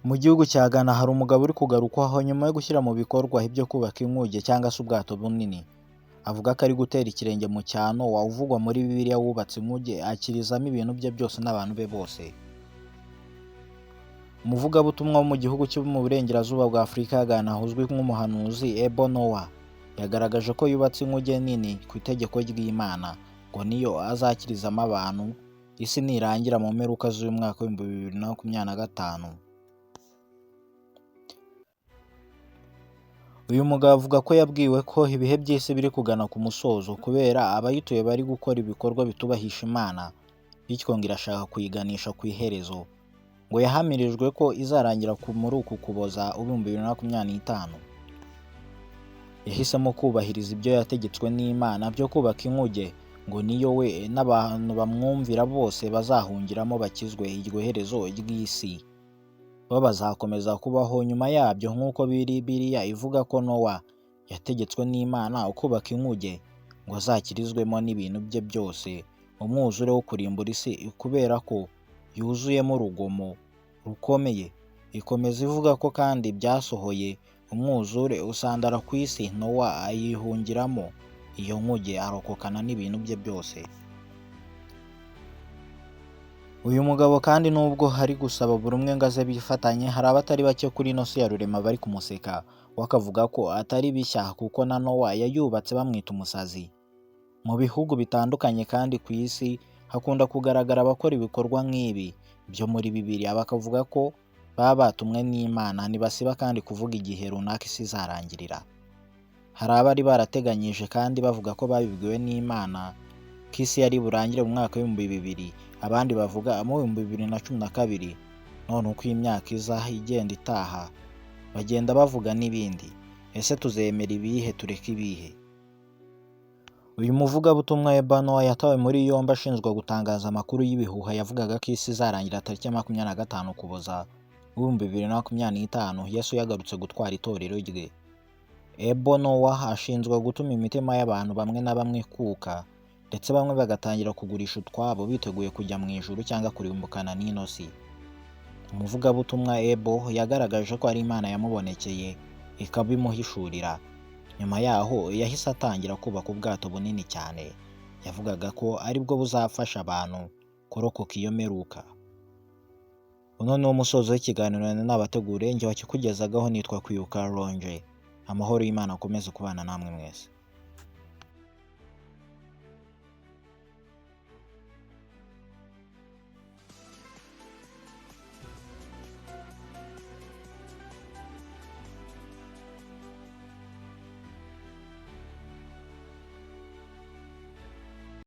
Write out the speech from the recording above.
Mu gihugu cya Ghana hari umugabo uri kugarukwaho nyuma yo gushyira mu bikorwa ibyo kubaka inkuge cyangwa se ubwato bunini. Avuga ko ari gutera ikirenge mu cyano uvugwa muri Bibiliya wubatse inkuge akirizamo ibintu bye byose n'abantu be bose. Umuvugabutumwa wo mu gihugu cyo mu burengerazuba bwa Afurika ya Ghana uzwi nk'umuhanuzi Ebo Noah yagaragaje ko yubatse inkuge nini ku itegeko ry'Imana ngo niyo azakirizamo abantu isi nirangira mu mperuka z'uyu mwaka wa 2025. Uyu mugabo avuga ko yabwiwe ko ibihe by'isi biri kugana ku musozo kubera abayituye bari gukora ibikorwa bitubahisha Imana, bityo ngo irashaka kuyiganisha ku iherezo. Ngo yahamirijwe ko izarangira muri uku Ukuboza 2025. Yahisemo kubahiriza ibyo yategetswe n'Imana byo kubaka inkuge ngo niyo we n'abantu bamwumvira bose bazahungiramo bakizwe iryo herezo ry'isi. Bo bazakomeza kubaho nyuma yabyo nk'uko Bibiliya ivuga ko Nowa yategetswe n'Imana kubaka inkuge ngo azakirizwemo n'ibintu bye byose, umwuzure wo kurimbura isi kubera ko yuzuyemo urugomo rukomeye. Ikomeza ivuga ko kandi byasohoye umwuzure usandara ku isi, Nowa ayihungiramo iyo nkuge arokokana n'ibintu bye byose. Uyu mugabo kandi nubwo hari gusaba buri umwe ngo aze bifatanye, hari abatari bake kuri ino si ya rurema bari kumuseka, wakavuga ko atari bishya kuko na Nowa yayubatse bamwita umusazi. Mu bihugu bitandukanye kandi ku isi hakunda kugaragara abakora ibikorwa nk'ibi byo muri Bibiliya bakavuga ko baba batumwe n'Imana, ntibasiba kandi kuvuga igihe runaka isi izarangirira. Hari abari barateganyije kandi bavuga ko babibwiwe n'Imana ko isi yari burangire mu mwaka w'2000, abandi bavuga mu 2012. None uko imyaka iza igenda itaha bagenda bavuga n'ibindi. Ese tuzemera ibihe tureke ibihe? Uyu muvugabutumwa Ebo Noah yatawe muri yombi ashinjwa gutangaza amakuru y'ibihuha yavugaga ko isi izarangira tariki 25 Ukuboza 2025, Yesu yagarutse gutwara itorero rye. Ebo Noah ashinjwa gutuma imitima y'abantu bamwe na bamwe kuka, ndetse bamwe bagatangira kugurisha utwabo biteguye kujya mu ijuru cyangwa kurimbukana n'ino si. Umuvugabutumwa Ebo yagaragaje ko ari Imana yamubonekeye ikabimuhishurira. Nyuma yaho yahise atangira kubaka ubwato bunini cyane yavugaga ko aribwo buzafasha abantu kurokoka iyo mperuka. Uno ni wo musozo w'ikiganiro n'abategure njye wakikugezagaho, nitwa Kwibuka Ronje. Amahoro y'Imana akomeze kubana namwe mwese.